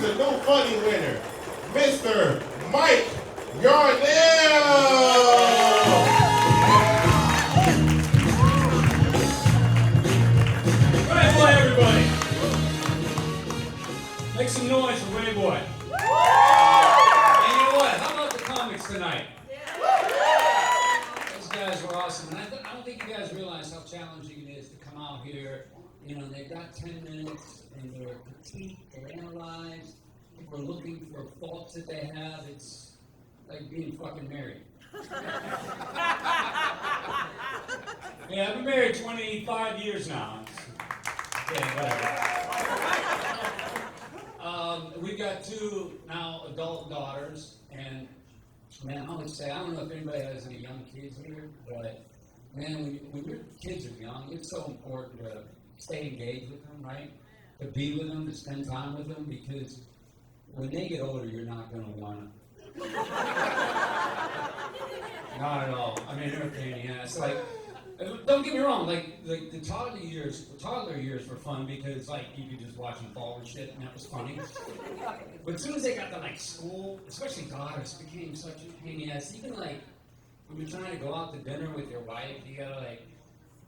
he's the No Funny winner, Mr. Mike Yarnell. Ray Boy, everybody. Make some noise for Ray Boy. And you know what? How about the comics tonight? Those guys were awesome. And I don't think you guys realize how challenging it is to come out here. You know, they've got 10 minutes and they're critiqued, they're analyzed. People are looking for faults that they have. It's like being fucking married. Yeah, I've been married 25 years now. Yeah, whatever. We've got 2 now adult daughters, and man, I would say, I don't know if anybody has any young kids here, but man, when your kids are young, it's so important to stay engaged with them, right? To be with them, to spend time with them, because when they get older, you're not going to want to. Not at all. I mean, they're a pain in the ass. Like, don't get me wrong, like the toddler years were fun because like you could just watch them fall and shit, and that was funny. But as soon as they got to like school, especially daughters, became such a pain in the ass. Even like when you're trying to go out to dinner with your wife, you gotta like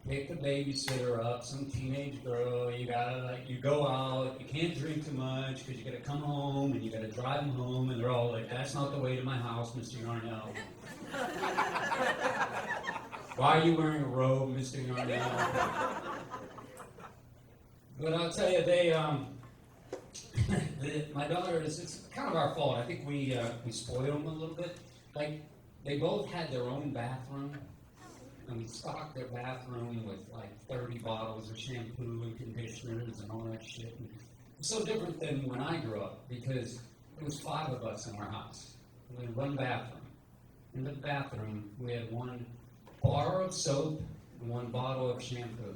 pick the babysitter up, some teenage girl. You gotta like you go out, you can't drink too much because you gotta come home and you gotta drive them home, and they're all like, "That's not the way to my house, Mr. Yarnell." Why are you wearing a robe, Mr. Yarnell? But I'll tell you, they, my daughter, it's kind of our fault. I think we spoiled them a little bit. Like, they both had their own bathroom, and we stocked their bathroom with like 30 bottles of shampoo and conditioners and all that shit. And it's so different than when I grew up, because there was 5 of us in our house. We had one bathroom. In the bathroom, we had 1 bar of soap and 1 bottle of shampoo,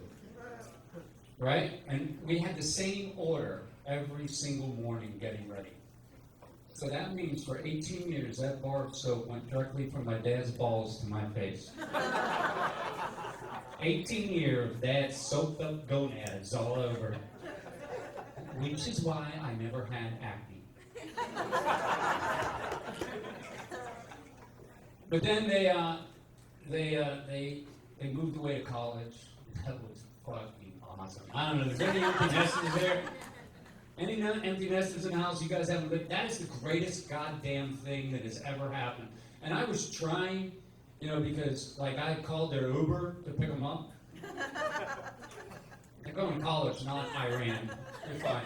right? And we had the same order every single morning getting ready. So that means for 18 years, that bar of soap went directly from my dad's balls to my face. 18 years of dad's soaked up gonads all over, which is why I never had acne. But then they moved away to college. That was fucking awesome. I don't know, is there any empty nesters there? Any empty nesters in the house you guys haven't lived? That is the greatest goddamn thing that has ever happened. And I was trying, you know, because like I called their Uber to pick them up. They're going to college, not Iran. They're fine.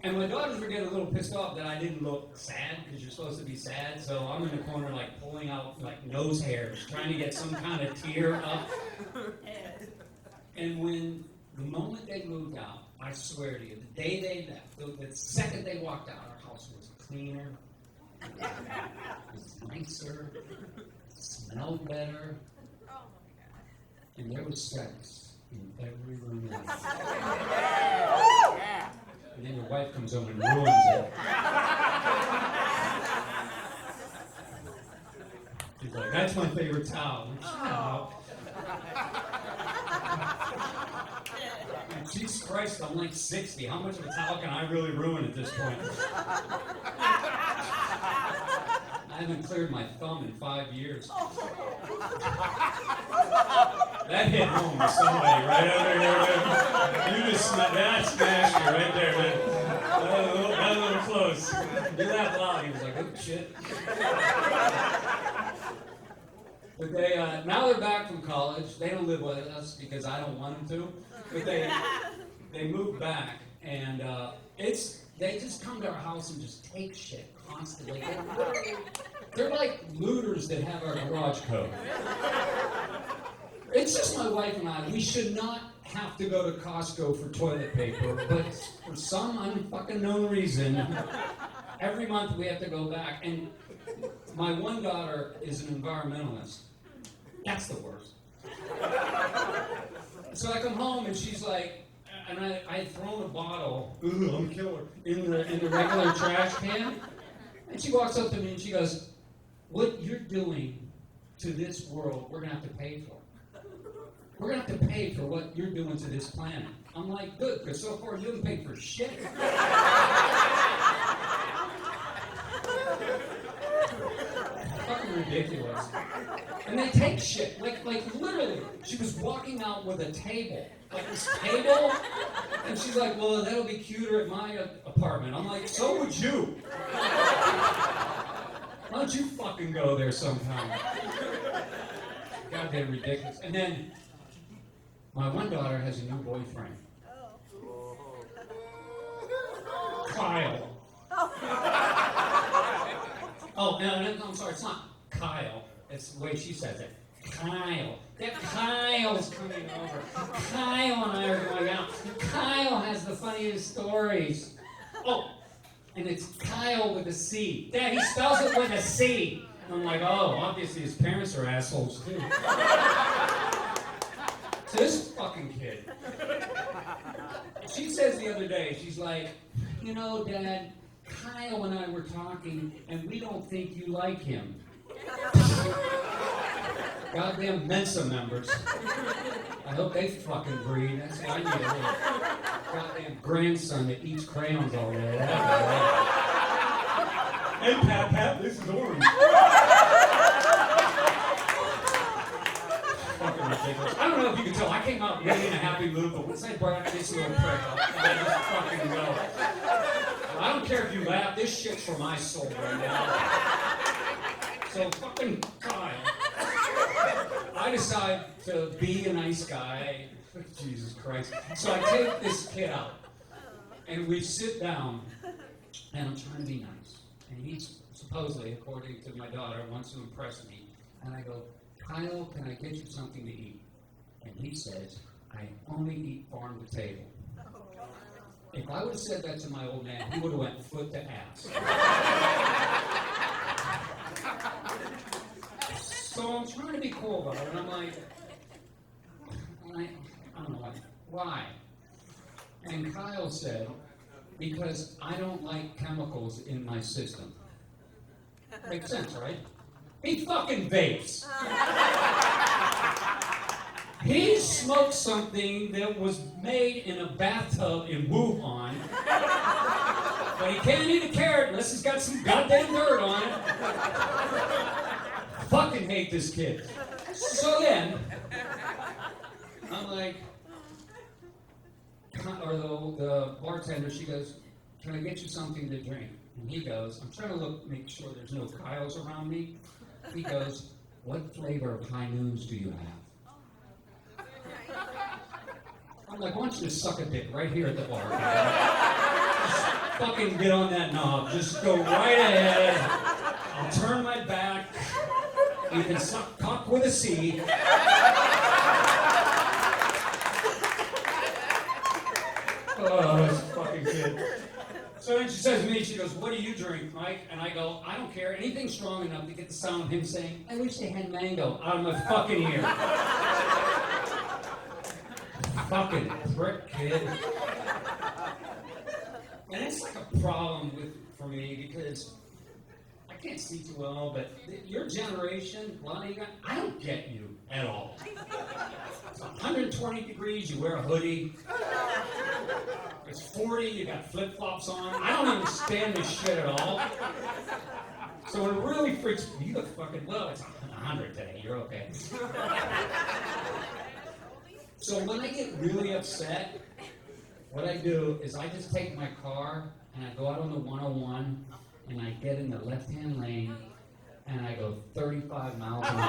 And my daughters were getting a little pissed off that I didn't look sad, because you're supposed to be sad. So I'm in the corner, like, pulling out, like, nose hairs, trying to get some kind of tear up. And when the moment they moved out, I swear to you, the day they left, the second they walked out, our house was cleaner, it was nicer, it smelled better, and there was sex in every room in the house. And then your wife comes home and ruins it. She's like, "That's my favorite towel." Like, shut up. Jesus Christ, I'm like 60. How much of a towel can I really ruin at this point? I haven't cleared my thumb in 5 years. That hit home to somebody right over there. You just that smashed you right there, man. That a little close. You laughed loud. He was like, "Oh shit." But they now they're back from college. They don't live with us because I don't want them to. But they moved back, and they just come to our house and just take shit constantly. They're like looters that have our garage code. It's just my wife and I. We should not have to go to Costco for toilet paper, but for some unfucking known reason, every month we have to go back. And my one daughter is an environmentalist. That's the worst. So I come home and she's like, and I had thrown a bottle, ooh, I'm a killer, in the regular trash can. And she walks up to me and she goes, "What you're doing to this world, we're going to have to pay for. We're going to have to pay for what you're doing to this planet." I'm like, good, because so far you haven't paid for shit. ridiculous. And they take shit. Like literally, she was walking out with a table. Like this table. And she's like, well, that'll be cuter at my apartment. I'm like, so would you. Why don't you fucking go there sometime? Goddamn ridiculous. And then, my one daughter has a new boyfriend. Kyle. Oh, no, I'm sorry, it's not Kyle. It's the way she says it. Kyle. That Kyle's coming over. Kyle and I are going out. Kyle has the funniest stories. Oh, and it's Kyle with a C. Dad, he spells it with a C. And I'm like, oh, obviously his parents are assholes too. So this fucking kid. She says the other day, she's like, you know, Dad, Kyle and I were talking, and we don't think you like him. Goddamn Mensa members. I hope they fucking breed. That's what I need a little goddamn grandson that eats crayons all day. Hey, Pat, this is orange. Fucking ridiculous. I don't know if you can tell. I came out really in a happy mood, but once I brought this little prick up, I just fucking go. I don't care if you laugh. This shit's for my soul right now. So fucking Kyle. I decide to be a nice guy. Jesus Christ. So I take this kid out, and we sit down, and I'm trying to be nice. And he's supposedly, according to my daughter, wants to impress me. And I go, Kyle, can I get you something to eat? And he says, I only eat farm to table. If I would have said that to my old man, he would have went foot to ass. So I'm trying to be cool about it, and I'm like, I don't know, why? And Kyle said, because I don't like chemicals in my system. Makes sense, right? He fucking vapes. He smoked something that was made in a bathtub in Wuhan, but he can't eat a carrot unless it's got some goddamn dirt on it. Fucking hate this kid. So then, I'm like, or the bartender, she goes, can I get you something to drink? And he goes, I'm trying to make sure there's no Kyles around me. He goes, what flavor of High Noons do you have? I'm like, why don't you just suck a dick right here at the bar? Just fucking get on that knob. Just go right ahead. I'll turn my back. You can suck cock with a C. Oh, this fucking kid. So then she says to me, she goes, what do you drink, Mike? And I go, I don't care. Anything strong enough to get the sound of him saying, I wish they had mango out of my fucking ear. Fucking prick, kid. And it's like a problem for me because I can't see too well, but your generation, a lot of you guys, I don't get you at all. It's 120 degrees, you wear a hoodie. It's 40, you got flip-flops on. I don't understand this shit at all. So when it really freaks me, you look fucking well. It's 100 today, you're okay. So when I get really upset, what I do is I just take my car and I go out on the 101 and I get in the left-hand lane and I go 35 miles an hour.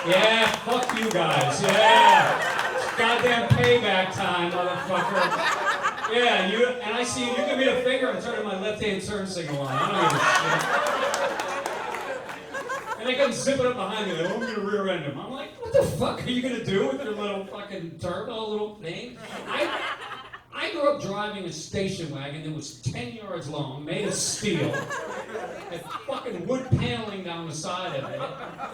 Yeah, fuck you guys, yeah. It's goddamn payback time, motherfucker. Yeah, you, and I see you give me a finger, I'm turning my left-hand turn signal on. I don't give a shit. And they come zipping up behind me, like, oh, I'm gonna rear end him. I'm like, what the fuck are you gonna do with your little fucking turbo little thing? I grew up driving a station wagon that was 10 yards long, made of steel, had fucking wood paneling down the side of it,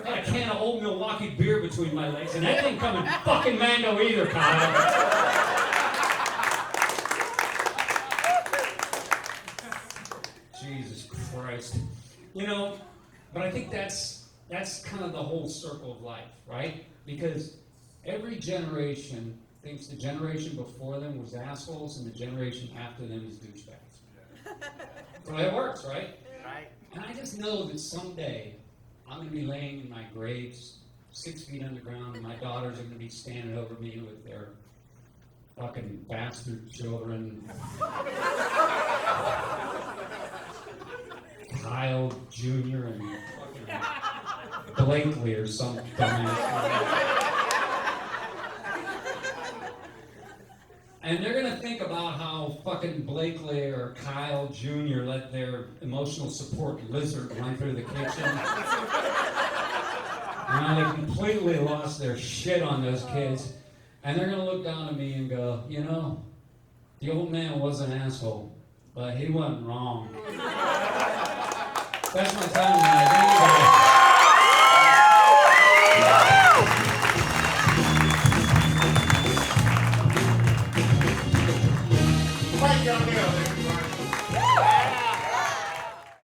had a can of old Milwaukee beer between my legs, and that didn't come in fucking mango either, Kyle. Jesus Christ. You know, but I think that's kind of the whole circle of life, right? Because every generation thinks the generation before them was assholes and the generation after them is douchebags. That's the way it works, right? Right. And I just know that someday I'm going to be laying in my grave 6 feet underground, and my daughters are going to be standing over me with their fucking bastard children. Kyle Jr. and fucking Blakely or some dumbass. And they're gonna think about how fucking Blakely or Kyle Jr. let their emotional support lizard run through the kitchen. And how they completely lost their shit on those kids. And they're gonna look down at me and go, you know, the old man was an asshole, but he wasn't wrong. That's my time tonight. Mike Yarnell, everybody.